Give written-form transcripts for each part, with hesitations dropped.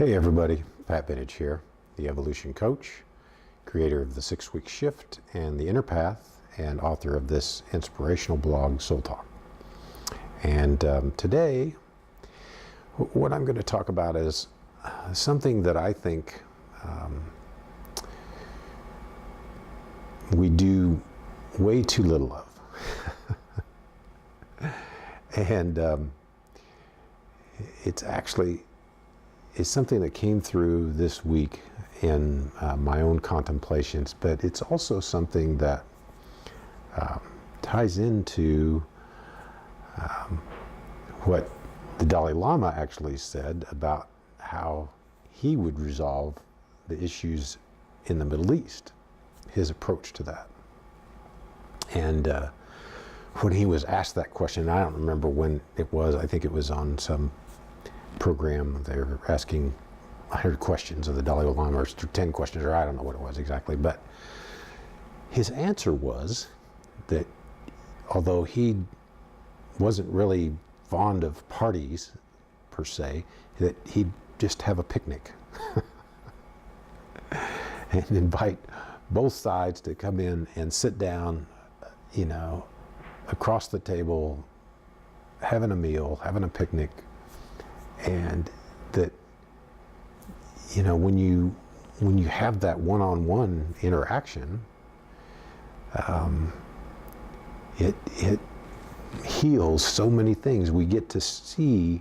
Hey everybody, Pat Benage here, the Evolution Coach, creator of the 6-Week Shift and the Inner Path, and author of this inspirational blog, SoulTalk. And today, what I'm going to talk about is something that I think we do way too little of. And it's something that came through this week in my own contemplations, but it's also something that ties into what the Dalai Lama actually said about how he would resolve the issues in the Middle East, his approach to that. And when he was asked that question, I don't remember when it was, I think it was on some program, they were asking 100 questions of the Dalai Lama, or 10 questions, or I don't know what it was exactly, but his answer was that although he wasn't really fond of parties per se, that he'd just have a picnic and invite both sides to come in and sit down, you know, across the table, having a meal, having a picnic. And that, you know, when you have that one-on-one interaction, it heals so many things. We get to see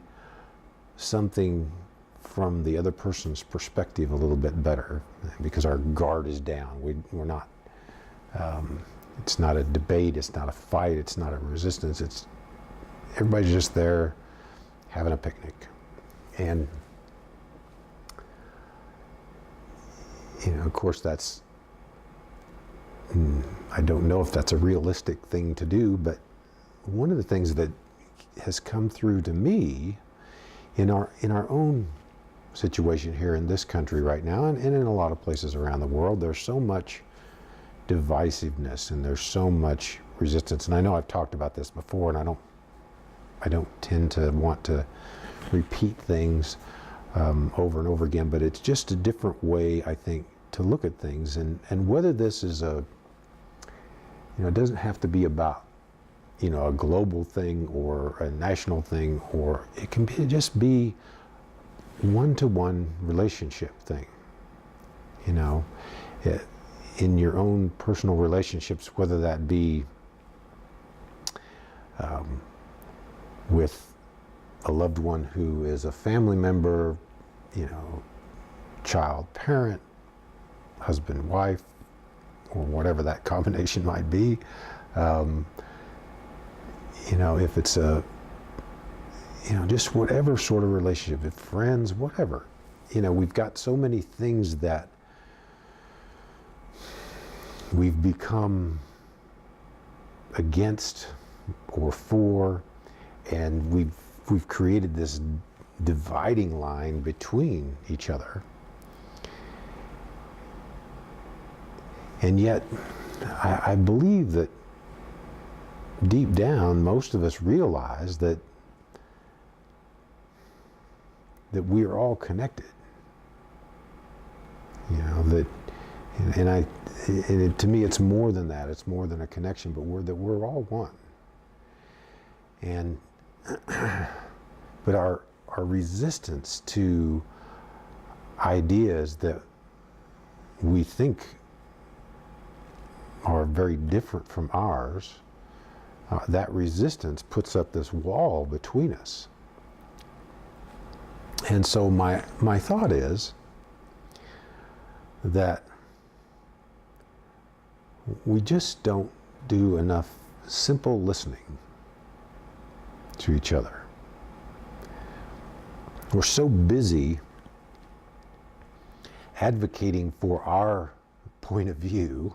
something from the other person's perspective a little bit better because our guard is down. We're not. It's not a debate. It's not a fight. It's not a resistance. It's everybody's just there having a picnic. And, you know, of course, that's, I don't know if that's a realistic thing to do, but one of the things that has come through to me in our own situation here in this country right now, and in a lot of places around the world, there's so much divisiveness and there's so much resistance. And I know I've talked about this before, and I don't tend to want to repeat things over and over again, but it's just a different way, I think, to look at things. And whether this is it doesn't have to be about, a global thing or a national thing, or it can just be one-to-one relationship thing, in your own personal relationships, whether that be with a loved one who is a family member, child, parent, husband, wife, or whatever that combination might be. If it's just whatever sort of relationship, if friends, whatever. We've got so many things that we've become against or for, and we've created this dividing line between each other. And yet, I believe that deep down, most of us realize that we are all connected. To me, it's more than that. It's more than a connection, but we're all one. And but our resistance to ideas that we think are very different from ours, that resistance puts up this wall between us. And so my thought is that we just don't do enough simple listening to each other. We're so busy advocating for our point of view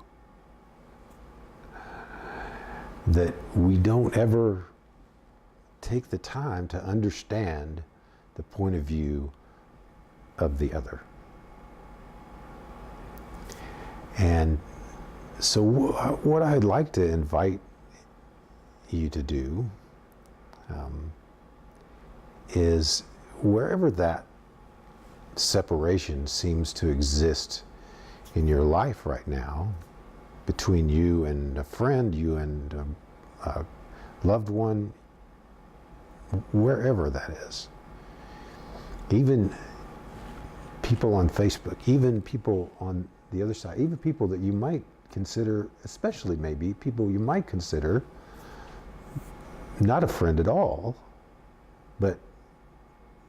that we don't ever take the time to understand the point of view of the other. And so what I'd like to invite you to do is wherever that separation seems to exist in your life right now between you and a friend, you and a loved one, wherever that is. Even people on Facebook, even people on the other side, even people that you might consider, especially maybe people you might consider not a friend at all, but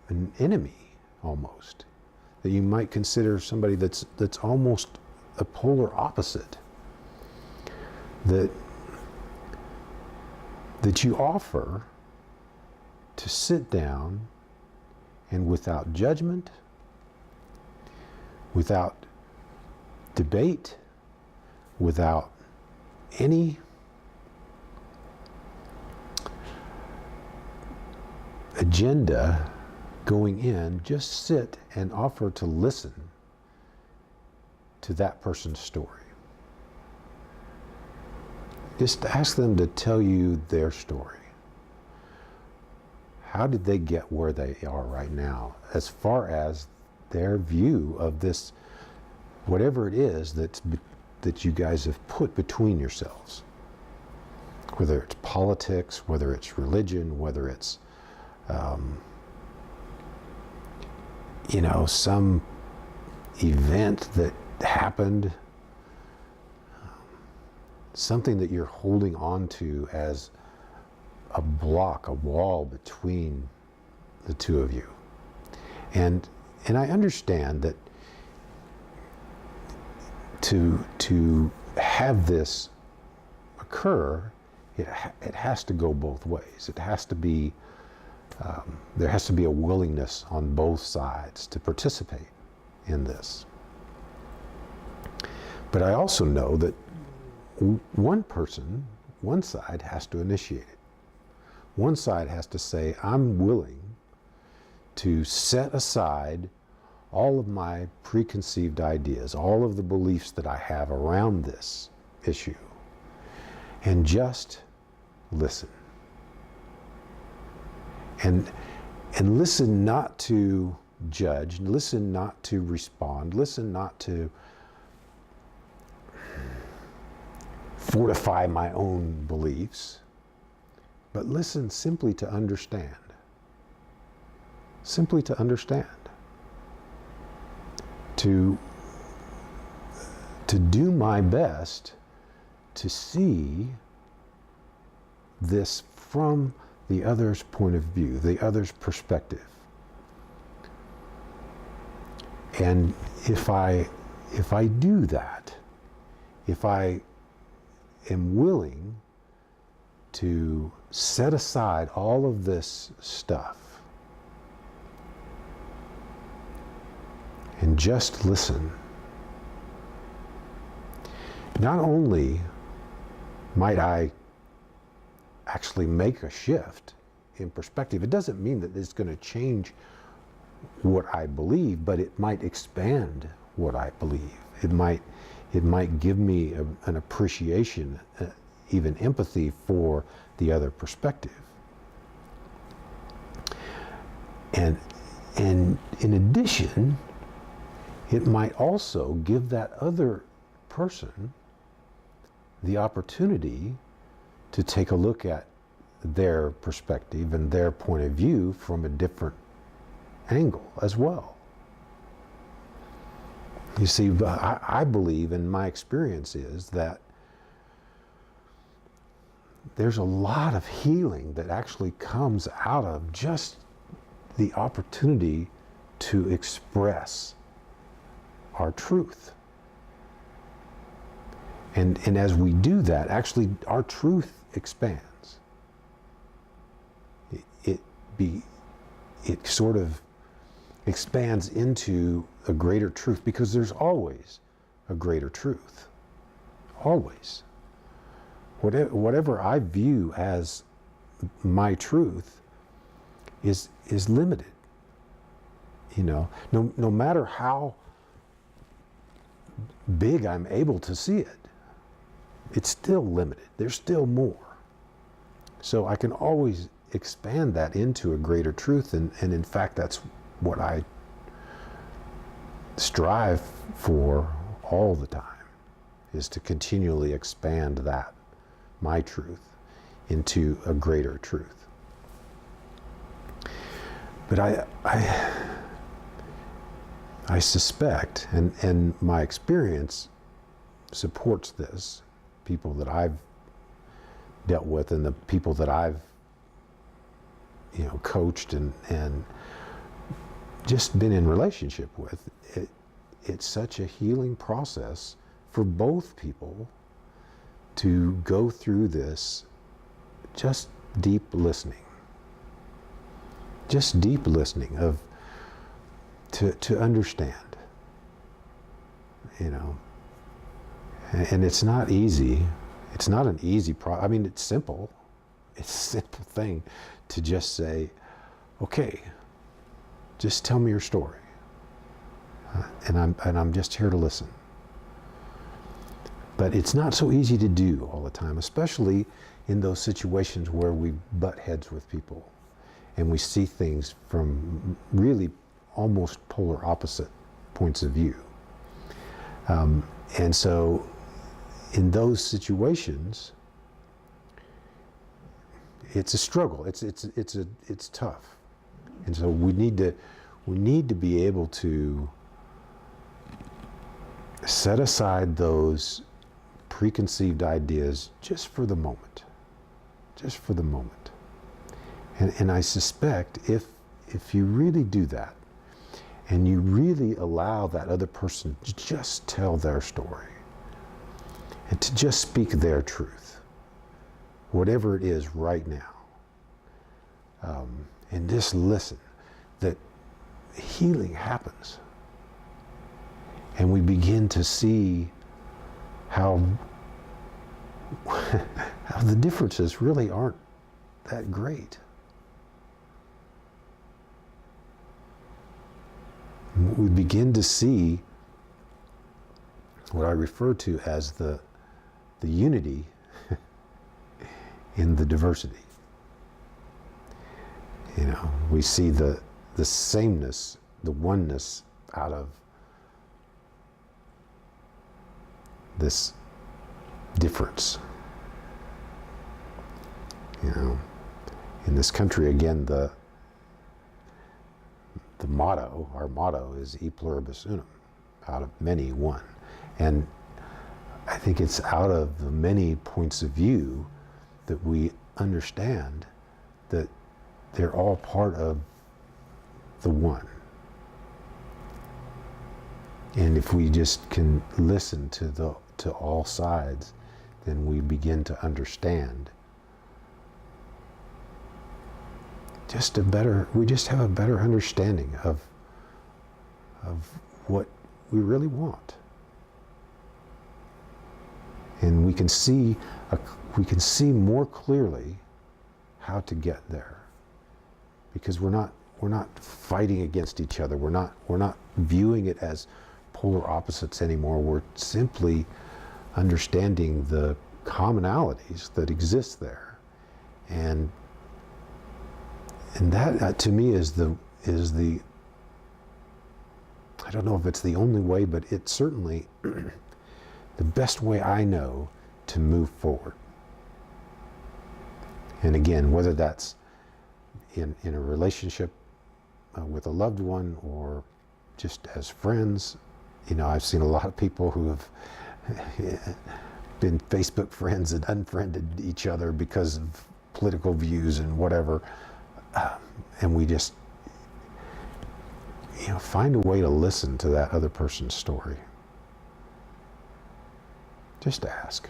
an enemy almost, that you might consider somebody that's almost a polar opposite, that you offer to sit down and without judgment, without debate, without any agenda going in, just sit and offer to listen to that person's story. Just ask them to tell you their story. How did they get where they are right now, as far as their view of this, whatever it is that you guys have put between yourselves? Whether it's politics, whether it's religion, whether it's some event that happened, something that you're holding on to as a block, a wall between the two of you. And I understand that to have this occur, it has to go both ways. It has to be there has to be a willingness on both sides to participate in this. But I also know that one side has to initiate it. One side has to say, I'm willing to set aside all of my preconceived ideas, all of the beliefs that I have around this issue, and just listen. And listen not to judge, listen not to respond, listen not to fortify my own beliefs, but listen simply to understand. Simply to understand. To do my best to see this from the other's point of view, the other's perspective. And if I do that, if I am willing to set aside all of this stuff and just listen, not only might I actually make a shift in perspective, it doesn't mean that it's going to change what I believe, but it might expand what I believe. It might give me an appreciation, even empathy for the other perspective. And in addition, it might also give that other person the opportunity to take a look at their perspective and their point of view from a different angle as well. You see, I believe, and my experience is that there's a lot of healing that actually comes out of just the opportunity to express our truth. And as we do that, actually our truth expands. It sort of expands into a greater truth, because there's always a greater truth. Always. Whatever I view as my truth is limited. You know, no matter how big I'm able to see it, it's still limited. There's still more. So I can always expand that into a greater truth, and in fact that's what I strive for all the time is to continually expand that, my truth, into a greater truth. But I suspect, and my experience supports this, people that I've dealt with and the people that I've coached and just been in relationship with, it's such a healing process for both people to go through this just deep listening. Just deep listening to understand, and it's not easy. It's not an easy I mean, it's simple. It's a simple thing to just say, okay, just tell me your story, and I'm just here to listen. But it's not so easy to do all the time, especially in those situations where we butt heads with people and we see things from really almost polar opposite points of view. And so in those situations, it's a struggle. It's tough. And so we need to be able to set aside those preconceived ideas just for the moment. Just for the moment. And I suspect if you really do that, and you really allow that other person to just tell their story, and to just speak their truth, whatever it is right now, and just listen, that healing happens. And we begin to see how the differences really aren't that great. We begin to see what I refer to as the unity in the diversity. We see the sameness, the oneness out of this difference. In this country, again, the motto, our motto is E pluribus unum, out of many, one. And I think it's out of the many points of view that we understand that they're all part of the one. And if we just can listen to all sides, then we begin to understand we just have a better understanding of what we really want. And we can see more clearly how to get there, because we're not fighting against each other. We're not viewing it as polar opposites anymore. We're simply understanding the commonalities that exist there, and that to me is the I don't know if it's the only way, but it's certainly the best way I know to move forward. And again, whether that's in a relationship with a loved one or just as friends, I've seen a lot of people who have been Facebook friends and unfriended each other because of political views and whatever. And we just, find a way to listen to that other person's story. Just ask.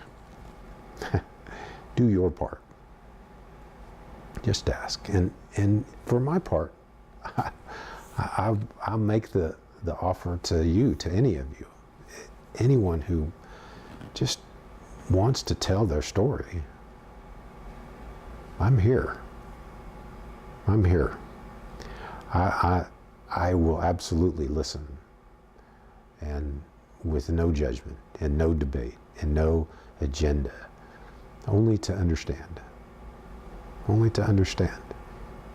Do your part. Just ask. And for my part, I'll make the offer to you, to any of you, anyone who just wants to tell their story. I'm here. I'm here. I will absolutely listen, and with no judgment and no debate and no agenda, only to understand. Only to understand.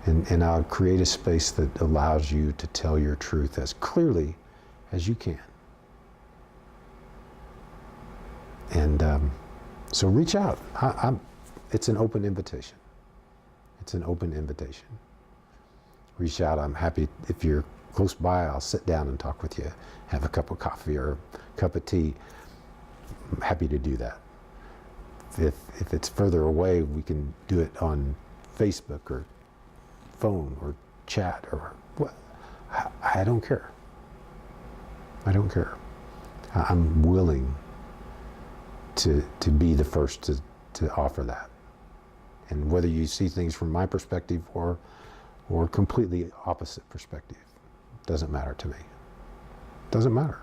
And I'll create a space that allows you to tell your truth as clearly as you can. And so reach out. It's an open invitation. It's an open invitation. Reach out. I'm happy if you're close by. I'll sit down and talk with you. Have a cup of coffee or a cup of tea. I'm happy to do that. If it's further away, we can do it on Facebook or phone or chat or what. I don't care. I don't care. I'm willing to be the first to offer that. And whether you see things from my perspective or completely opposite perspective, doesn't matter to me. Doesn't matter.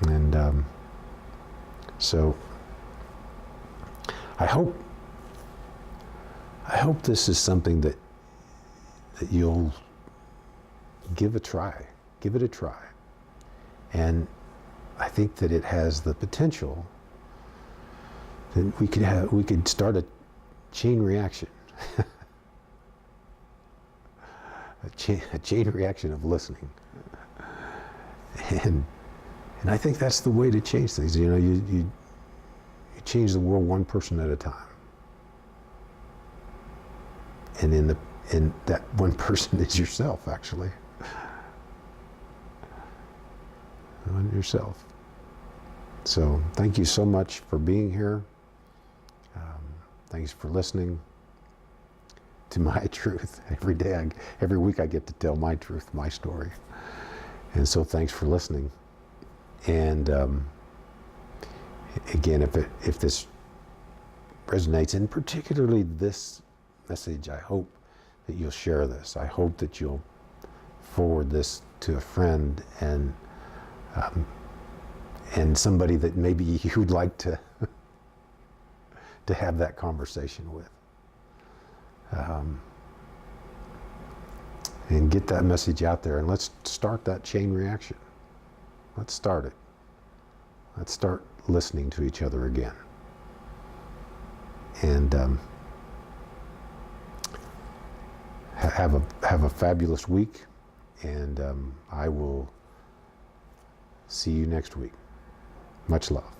And so I hope this is something that you'll give a try. Give it a try. And I think that it has the potential that we could start a chain reaction. a chain reaction of listening. And I think that's the way to change things. You know, you change the world one person at a time. And that one person is yourself, actually. Yourself. So thank you so much for being here. Thanks for listening to my truth. Every week I get to tell my truth, my story. And so thanks for listening. And again, if this resonates, and particularly this message, I hope that you'll share this. I hope that you'll forward this to a friend and somebody that maybe you'd like to have that conversation with. And get that message out there, and let's start that chain reaction. Let's start it. Let's start listening to each other again. And have a fabulous week, and I will see you next week. Much love.